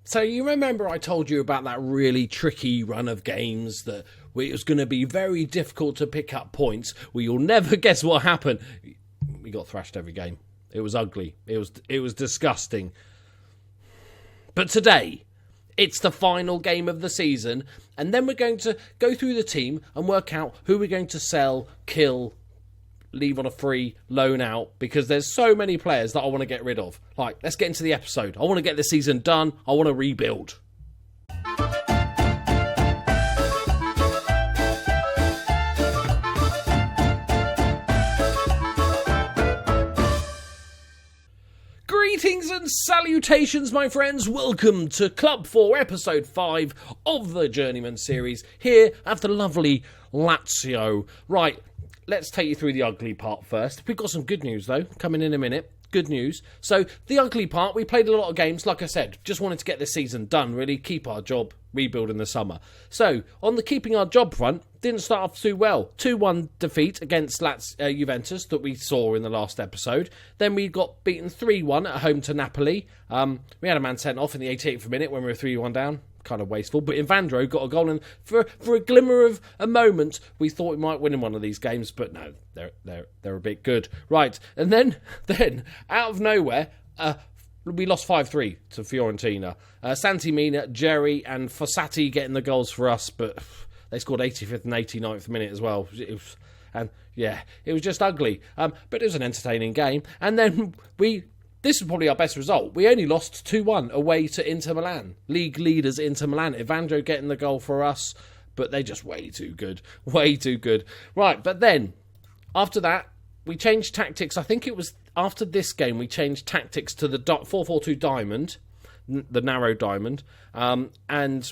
So you remember I told you about that really tricky run of games that it was going to be very difficult to pick up points. Well, you'll never guess what happened. We got thrashed every game. It was ugly. It was disgusting. But today, it's the final game of the season, and then we're going to go through the team and work out who we're going to sell, kill, leave on a free, loan out, because there's so many players that I want to get rid of. Like, let's get into the episode. I want to get the season done. I want to rebuild. Greetings and salutations, my friends. Welcome to Club 4, Episode 5 of the Journeyman series, here at the lovely Lazio. Right, let's take you through the ugly part first. We've got some good news, though, coming in a minute. Good news. So, the ugly part, we played a lot of games, like I said. Just wanted to get this season done, really. Keep our job, rebuild in the summer. So, on the keeping our job front, didn't start off too well. 2-1 defeat against Juventus that we saw in the last episode. Then we got beaten 3-1 at home to Napoli. We had a man sent off in the 88th minute when we were 3-1 down. Kind of wasteful, but Invandro got a goal, and for a glimmer of a moment, we thought we might win in one of these games, but no, they're a bit good. Right, and then out of nowhere, we lost 5-3 to Fiorentina. Santi Mina, Jerry, and Fossati getting the goals for us, but they scored 85th and 89th minute as well. It was just ugly. But it was an entertaining game, and then this was probably our best result. We only lost 2-1 away to Inter Milan. League leaders Inter Milan. Evandro getting the goal for us, but they're just way too good. Way too good. Right, but then, after that, we changed tactics. I think it was after this game we changed tactics to the 4-4-2 diamond, the narrow diamond, and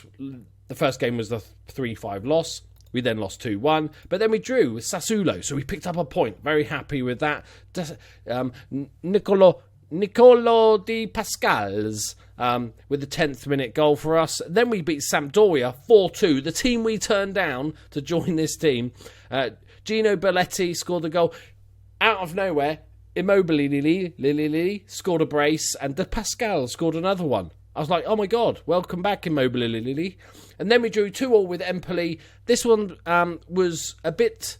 the first game was the 3-5 loss. We then lost 2-1, but then we drew with Sassuolo, so we picked up a point. Very happy with that. Nicolo Di Pascal's with the 10th minute goal for us. Then we beat Sampdoria 4-2, the team we turned down to join this team. Gino Belletti scored the goal. Out of nowhere, Immobile scored a brace, and Di Pascal scored another one. I was like, oh my God, welcome back, Immobile. And then we drew 2-2 with Empoli. This one was a bit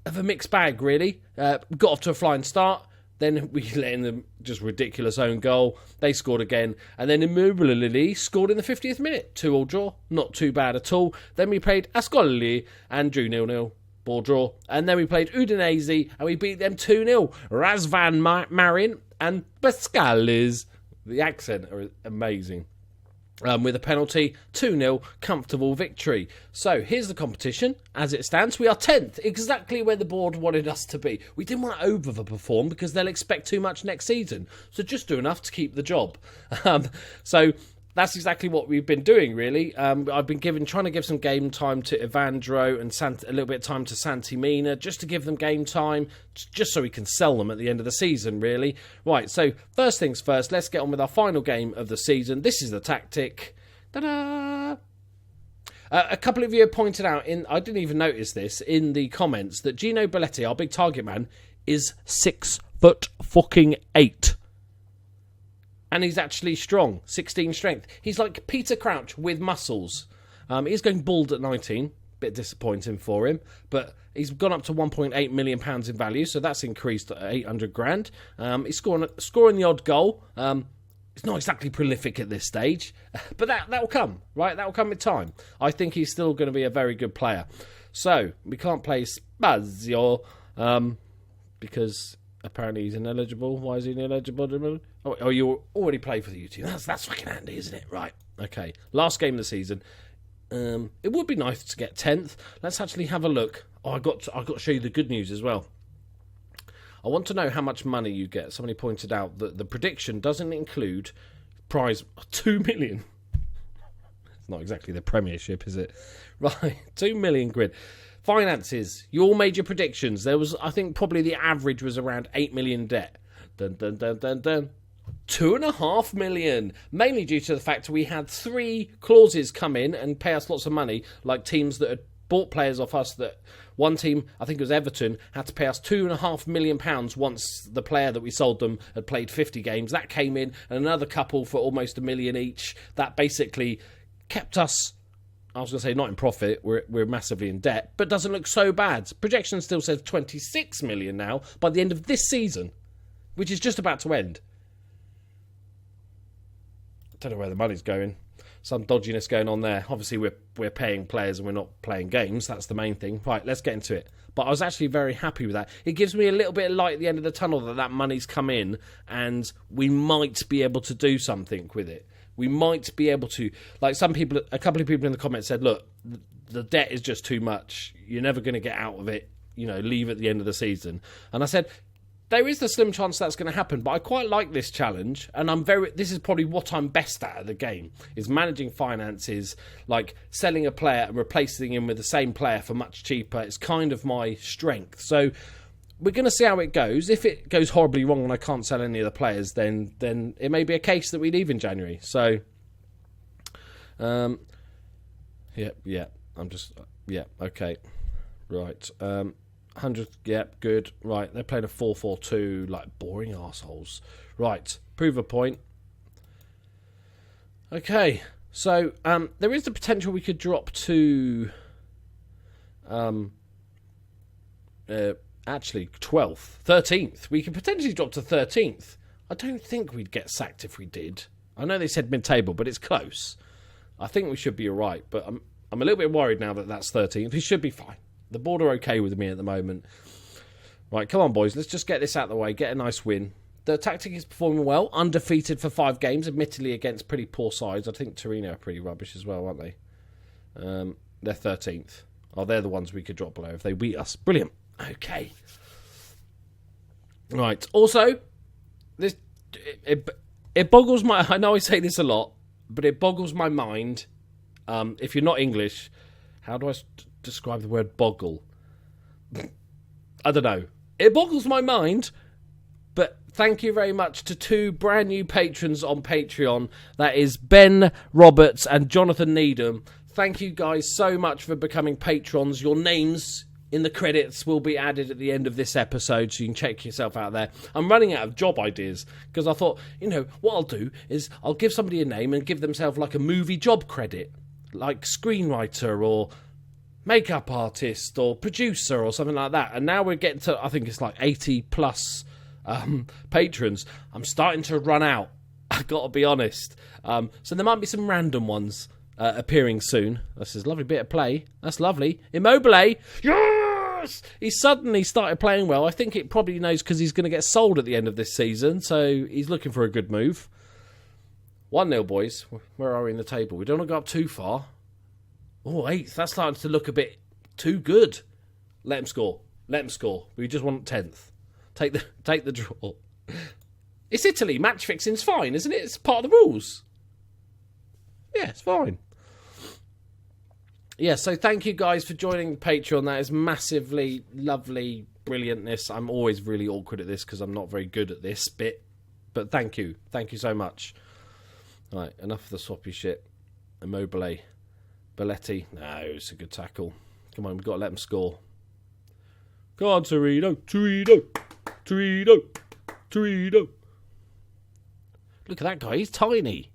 of a mixed bag, really. Got off to a flying start. Then we let in the just ridiculous own goal. They scored again. And then Immobile scored in the 50th minute. 2-2 draw. Not too bad at all. Then we played Ascoli and drew 0-0. Ball draw. And then we played Udinese and we beat them 2-0. Razvan Marin and Pascalis. The accent are amazing. With a penalty, 2-0, comfortable victory. So, here's the competition. As it stands, we are 10th, exactly where the board wanted us to be. We didn't want to overperform because they'll expect too much next season. So, just do enough to keep the job. So, that's exactly what we've been doing, really. I've been trying to give some game time to Evandro and a little bit of time to Santi Mina, just to give them game time, just so we can sell them at the end of the season, really. Right, so first things first, let's get on with our final game of the season. This is the tactic. Ta-da! A couple of you have pointed out, I didn't even notice this, in the comments, that Gino Belletti, our big target man, is 6'8". And he's actually strong, 16 strength. He's like Peter Crouch with muscles. He's going bald at 19, bit disappointing for him, but he's gone up to £1.8 million in value, so that's increased to 800 grand. He's scoring the odd goal. It's not exactly prolific at this stage, but that will come, right? That will come with time. I think he's still going to be a very good player. So we can't play S.S.Lazio because apparently he's ineligible. Why is he ineligible? Oh, you already played for the U team. That's fucking handy, isn't it? Right. Okay. Last game of the season. It would be nice to get 10th. Let's actually have a look. Oh, I've got to show you the good news as well. I want to know how much money you get. Somebody pointed out that the prediction doesn't include prize 2 million. It's not exactly the Premiership, is it? Right. 2 million quid. Finances. You all made your predictions. There was, I think, probably the average was around 8 million debt. Dun, dun, dun, dun, dun. 2.5 million, mainly due to the fact we had 3 clauses come in and pay us lots of money, like teams that had bought players off us that one team, I think it was Everton, had to pay us £2.5 million once the player that we sold them had played 50 games. That came in, and another couple for almost $1 million each. That basically kept us, I was going to say not in profit, we're massively in debt, but doesn't look so bad. Projection still says 26 million now by the end of this season, which is just about to end. I don't know where the money's going. Some dodginess going on there. Obviously, we're paying players and we're not playing games. That's the main thing. Right, let's get into it. But I was actually very happy with that. It gives me a little bit of light at the end of the tunnel that money's come in and we might be able to do something with it. We might be able to, like a couple of people in the comments said, look, the debt is just too much. You're never going to get out of it. Leave at the end of the season. And I said, there is the slim chance that's going to happen, but I quite like this challenge, and this is probably what I'm best at the game, is managing finances, like selling a player and replacing him with the same player for much cheaper. It's kind of my strength. So we're going to see how it goes. If it goes horribly wrong and I can't sell any of the players, then it may be a case that we leave in January. So, okay. Right. 100, good. Right, they're playing a 4-4-2, like boring arseholes. Right, prove a point. Okay, so there is the potential we could drop to actually 12th, 13th. We could potentially drop to 13th. I don't think we'd get sacked if we did. I know they said mid-table, but it's close. I think we should be all right, but I'm a little bit worried now that that's 13th. We should be fine. The board are okay with me at the moment. Right, come on, boys. Let's just get this out of the way. Get a nice win. The tactic is performing well. Undefeated for 5 games, admittedly against pretty poor sides. I think Torino are pretty rubbish as well, aren't they? They're 13th. Oh, they're the ones we could drop below if they beat us. Brilliant. Okay. Right. Also, this it boggles my... I know I say this a lot, but it boggles my mind. If you're not English, how do I describe the word boggle? I don't know. It boggles my mind, but thank you very much to 2 brand new patrons on Patreon. That is Ben Roberts and Jonathan Needham. Thank you guys so much for becoming patrons. Your names in the credits will be added at the end of this episode, so you can check yourself out there. I'm running out of job ideas because I thought, what I'll do is I'll give somebody a name and give themselves like a movie job credit, like screenwriter or makeup artist or producer or something like that. And now we're getting to, I think it's like 80 plus patrons. I'm starting to run out. I've got to be honest. So there might be some random ones appearing soon. This is a lovely bit of play. That's lovely. Immobile. Yes! He suddenly started playing well. I think it probably knows because he's going to get sold at the end of this season. So he's looking for a good move. 1-0, boys. Where are we in the table? We don't want to go up too far. Oh, 8th. That's starting to look a bit too good. Let him score. Let him score. We just want 10th. Take the draw. It's Italy. Match fixing's fine, isn't it? It's part of the rules. Yeah, it's fine. Yeah, so thank you guys for joining Patreon. That is massively lovely brilliantness. I'm always really awkward at this because I'm not very good at this bit. But thank you. Thank you so much. Right, enough of the sloppy shit. Immobile. Belletti. No, it's a good tackle. Come on, we've got to let him score. Go on, Torino. Look at that guy. He's tiny.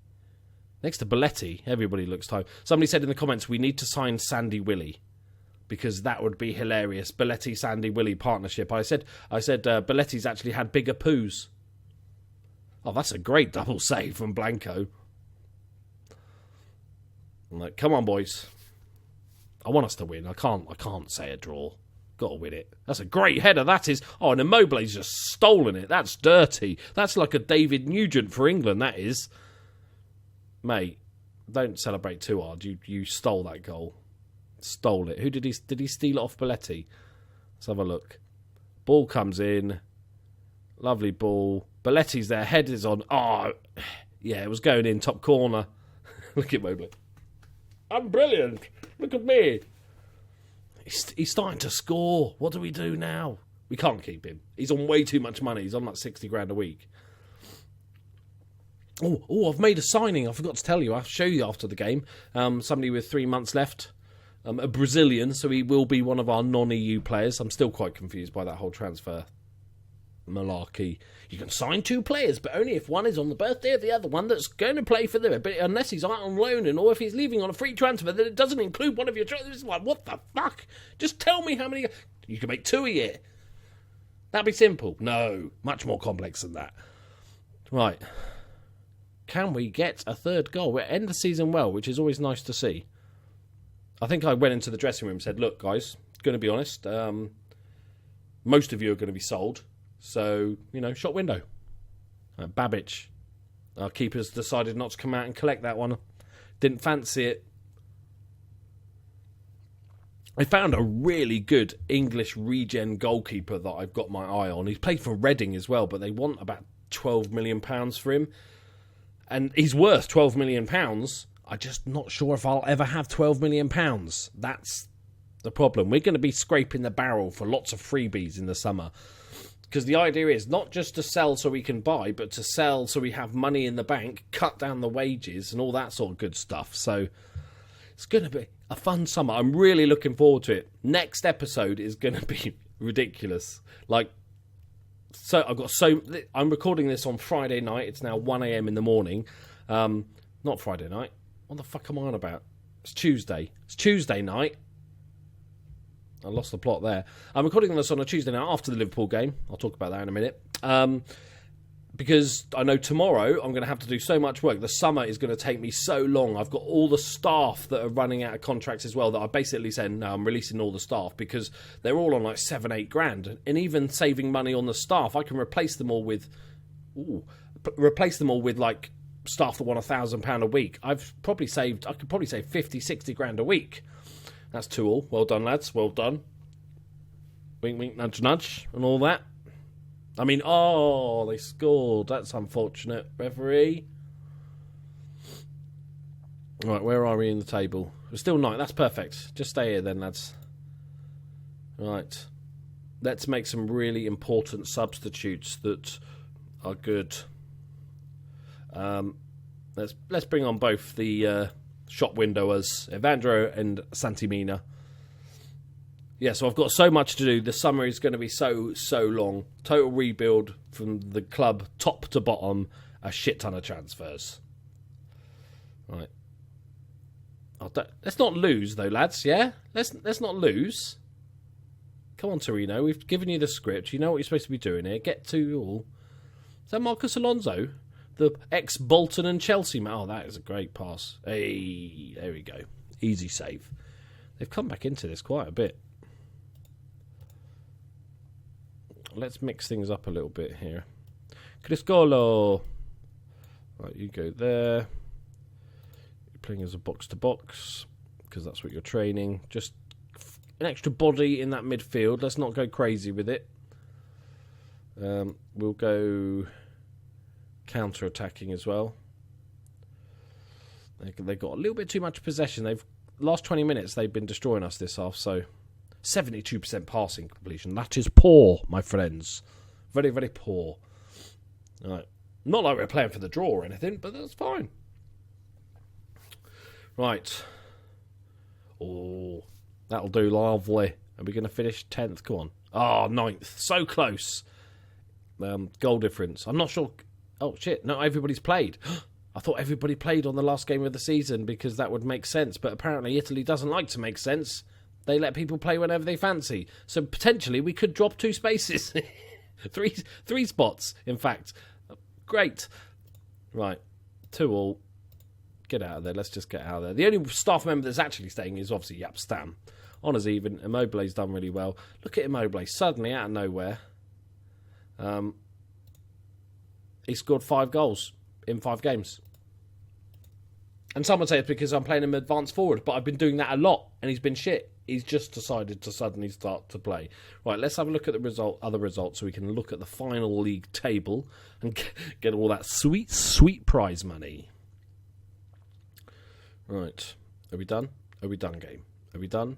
Next to Belletti, everybody looks tiny. Somebody said in the comments, we need to sign Sandy Willy because that would be hilarious. Belletti, Sandy Willy partnership. I said Belletti's actually had bigger poos. Oh, that's a great double save from Blanco. I'm like, come on, boys. I want us to win. I can't say a draw. Got to win it. That's a great header, that is. Oh, and Immobile's just stolen it. That's dirty. That's like a David Nugent for England, that is. Mate, don't celebrate too hard. You stole that goal. Stole it. Who did he steal it off Belletti? Let's have a look. Ball comes in. Lovely ball. Belletti's there. Head is on. Oh, yeah, it was going in top corner. Look at Mobley. I'm brilliant. Look at me. He's starting to score. What do we do now? We can't keep him. He's on way too much money. He's on like 60 grand a week. Oh, I've made a signing. I forgot to tell you. I'll show you after the game. Somebody with 3 months left. a Brazilian, so he will be one of our non-EU players. I'm still quite confused by that whole transfer malarkey. You can sign 2 players, but only if one is on the birthday of the other one that's going to play for them. But unless he's out on loan, and or if he's leaving on a free transfer, then it doesn't include one of your transfers. It's like, what the fuck? Just tell me how many. You can make 2 a year. That'd be simple. No, much more complex than that. Right. Can we get a 3rd goal? We end the season well, which is always nice to see. I think I went into the dressing room and said, look, guys, going to be honest, most of you are going to be sold. So, shop window. Babic, our keepers decided not to come out and collect that one. Didn't fancy it. I found a really good English regen goalkeeper that I've got my eye on. He's played for Reading as well, but they want about £12 million for him. And he's worth £12 million. I'm just not sure if I'll ever have £12 million. That's the problem. We're going to be scraping the barrel for lots of freebies in the summer. Because the idea is not just to sell so we can buy, but to sell so we have money in the bank, cut down the wages and all that sort of good stuff. So it's going to be a fun summer. I'm really looking forward to it. Next episode is going to be ridiculous. I'm recording this on Friday night. It's now 1 a.m. in the morning. Not Friday night. What the fuck am I on about? It's Tuesday. It's Tuesday night. I lost the plot there. I'm recording this on a Tuesday night after the Liverpool game. I'll talk about that in a minute. Because I know tomorrow I'm going to have to do so much work. The summer is going to take me so long. I've got all the staff that are running out of contracts as well that I basically said, no, I'm releasing all the staff because they're all on like 7-8 grand. And even saving money on the staff, I can replace them all with like staff that want £1,000 a week. I could probably save 50, 60 grand a week. That's 2 all. Well done, lads. Well done. Wink, wink, nudge, nudge, and all that. I mean, they scored. That's unfortunate, referee. Right, where are we in the table? We're still 9th. That's perfect. Just stay here then, lads. Right. Let's make some really important substitutes that are good. Let's bring on both the shop windowers, Evandro and Santimina. Yeah, so I've got so much to do. The summer is going to be so long. Total rebuild from the club, top to bottom. A shit ton of transfers. Right. Let's not lose, though, lads, yeah? Let's not lose. Come on, Torino. We've given you the script. You know what you're supposed to be doing here. Get to all. Is that Marcus Alonso? The ex-Bolton and Chelsea man. Oh, that is a great pass. Hey, there we go. Easy save. They've come back into this quite a bit. Let's mix things up a little bit here. Criscolo. Right, you go there. You're playing as a box-to-box because that's what you're training. Just an extra body in that midfield. Let's not go crazy with it. We'll go counter-attacking as well. They've got a little bit too much possession. Last 20 minutes they've been destroying us this half, so 72% passing completion. That is poor, my friends. Very, very poor. Right. Not like we're playing for the draw or anything, but that's fine. Right. Oh, that'll do lovely. Are we going to finish 10th? Come on. Oh, 9th. So close. Goal difference. I'm not sure. Oh, shit. Not everybody's played. I thought everybody played on the last game of the season because that would make sense. But apparently Italy doesn't like to make sense. They let people play whenever they fancy. So potentially we could drop 2 spaces. three spots, in fact. Great. Right. 2 all. Get out of there. Let's just get out of there. The only staff member that's actually staying is obviously Yap Stam. Honours even. Immobile's done really well. Look at Immobile. Suddenly, out of nowhere, he scored 5 goals in 5 games. And some would say it's because I'm playing him advanced forward, but I've been doing that a lot, and he's been shit. He's just decided to suddenly start to play. Right, let's have a look at the other results so we can look at the final league table and get all that sweet, sweet prize money. Right, are we done? Are we done, game? Are we done?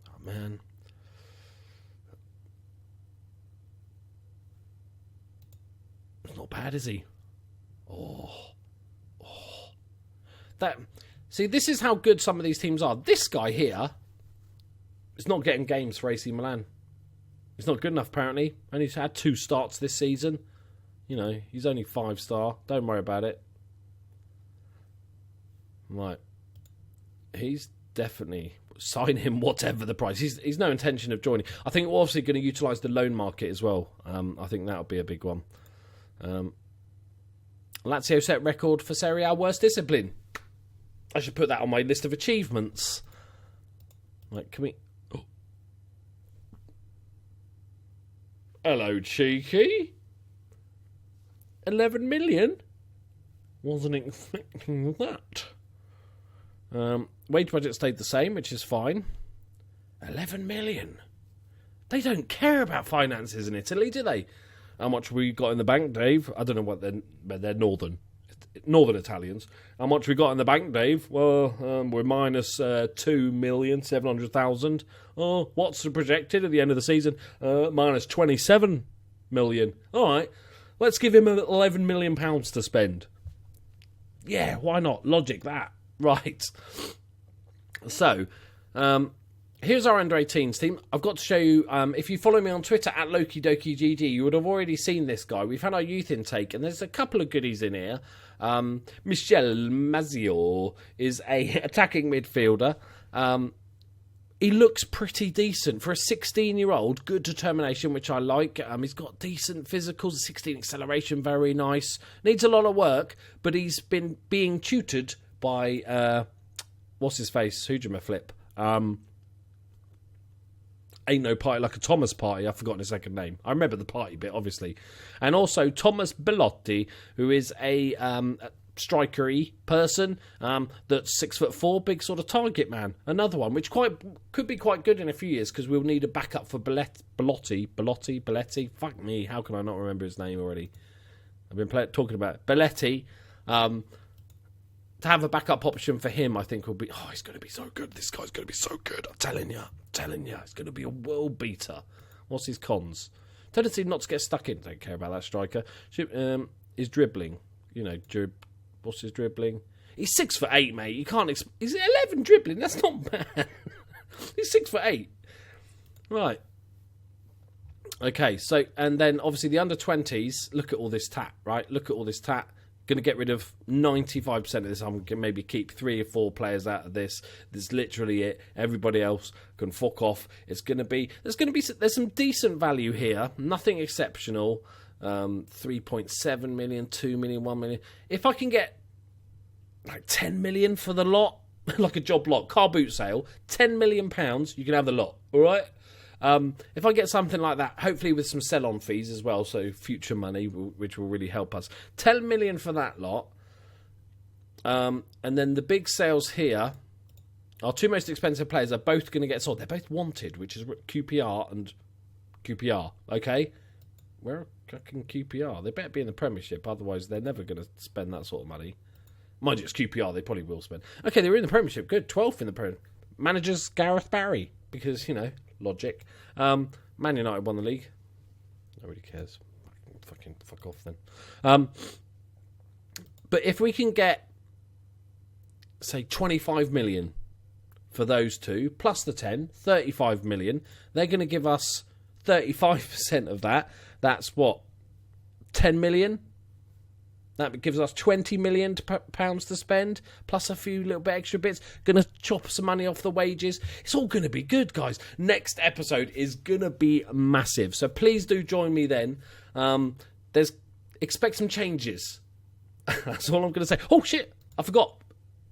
Oh, man. It's not bad, is he? See, this is how good some of these teams are. This guy here, He's not getting games for AC Milan. He's not good enough, apparently. Only had 2 starts this season. You know, he's only 5-star. Don't worry about it. Right. He's definitely... Sign him whatever the price. He's no intention of joining. I think we're obviously going to utilise the loan market as well. I think that'll be a big one. Lazio set record for Serie A worst discipline. I should put that on my list of achievements. Like, can we... Oh. Hello, cheeky. 11 million? Wasn't expecting that. Wage budget stayed the same, which is fine. 11 million. They don't care about finances in Italy, do they? How much we got in the bank, Dave? I don't know what they're northern Italians. How much we got in the bank, Dave? Well, we're minus 2,700,000. Oh, what's the projected at the end of the season? Minus 27 million. All right, let's give him £11 million to spend. Yeah, why not? Logic that. Right. So, here's our under 18s team. I've got to show you, if you follow me on Twitter at Loki Doki GG, you would have already seen this guy. We've had our youth intake, and there's a couple of goodies in here. S.S.Lazio is a attacking midfielder. He looks pretty decent for a 16-year-old. Good determination, which I like. He's got decent physicals, 16 acceleration, very nice. Needs a lot of work, but he's been being tutored by what's his face? Hujima Flip. Ain't no party like a Thomas party. I've forgotten his second name. I remember the party bit, obviously. And also Thomas Bellotti, who is a strikery person that's 6'4", big sort of target man. Another one, which could be quite good in a few years, because we'll need a backup for Bellotti. Fuck me, how can I not remember his name already? I've been talking about it. Belletti. To have a backup option for him, I think will be... Oh, he's going to be so good. This guy's going to be so good. I'm telling you. He's going to be a world beater. What's his cons? Tendency not to get stuck in. Don't care about that striker. His dribbling. You know, what's his dribbling? He's 6'8", mate. You can't... He's 11 dribbling. That's not bad. He's 6'8". Right. Okay, so... And then, obviously, the under-20s... Look at all this tat, right? Look at all this tat. Going to get rid of 95% of this. I'm going to maybe keep 3 or 4 players out of this. That's literally it. Everybody else can fuck off. There's some decent value here. Nothing exceptional. 3.7 million, 2 million, 1 million. If I can get like 10 million for the lot, like a job lot, car boot sale, £10 million, you can have the lot. All right. If I get something like that, hopefully with some sell-on fees as well, so future money, which will really help us. 10 million for that lot. And then the big sales here, our 2 most expensive players are both going to get sold. They're both wanted, which is QPR and QPR, okay? Where are fucking QPR? They better be in the Premiership, otherwise they're never going to spend that sort of money. Mind you, it's QPR, they probably will spend. Okay, they were in the Premiership, good, 12th in the Premier. Manager's Gareth Barry, because, you know... Logic. Man United won the league. Nobody cares. Fucking fuck off then. But if we can get, say, 25 million for those two, plus the 10, 35 million, they're going to give us 35% of that. That's what? 10 million? That gives us 20 million pounds to spend, plus a few little bit extra bits. Going to chop some money off the wages. It's all going to be good, guys. Next episode is going to be massive. So please do join me then. Expect some changes. That's all I'm going to say. Oh, shit. I forgot.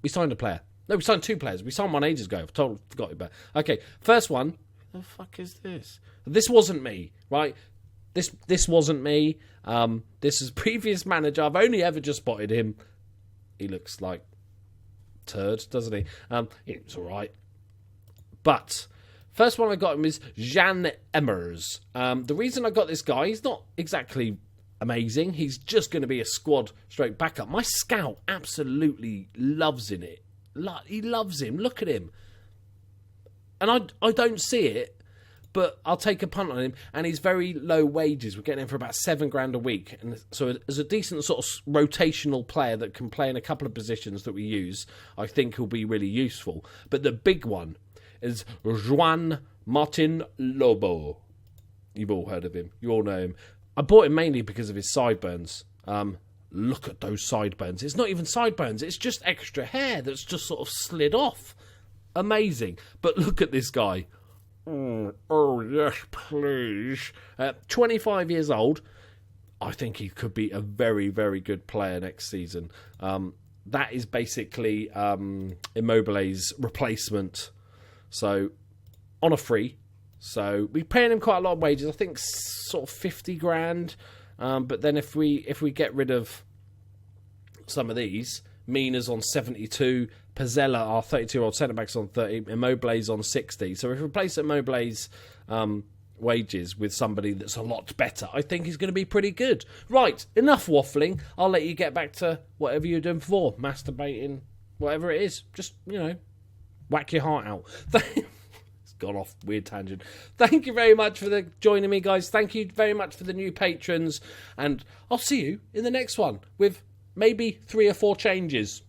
We signed a player. No, we signed 2 players. We signed one ages ago. Forgot about it. Okay, first one. Who the fuck is this? This wasn't me, right? This wasn't me. This is previous manager. I've only ever just spotted him. He looks like turd, doesn't he? It's all right. But first one I got him is Jan Emmers. The reason I got this guy, he's not exactly amazing. He's just going to be a squad straight backup. My scout absolutely loves in it. He loves him. Look at him. And I don't see it. But I'll take a punt on him, and he's very low wages. We're getting him for about $7,000 a week, and so as a decent sort of rotational player that can play in a couple of positions that we use, I think he'll be really useful. But the big one is Juan Martin Lobo. You've all heard of him. You all know him. I bought him mainly because of his sideburns. Look at those sideburns. It's not even sideburns. It's just extra hair that's just sort of slid off. Amazing. But look at this guy. Oh, yes, please. 25 years old. I think he could be a very, very good player next season. That is basically Immobile's replacement. So, on a free. So, we're paying him quite a lot of wages. I think sort of 50 grand. But then if we get rid of some of these, Mina's on 72, Pizzella, our 32-year-old centre-back's on 30, Immobile's on 60. So if we replace Immobile's wages with somebody that's a lot better, I think he's going to be pretty good. Right, enough waffling. I'll let you get back to whatever you're doing before. Masturbating, whatever it is. Just, whack your heart out. It's gone off, weird tangent. Thank you very much for joining me, guys. Thank you very much for the new patrons. And I'll see you in the next one with maybe 3 or 4 changes.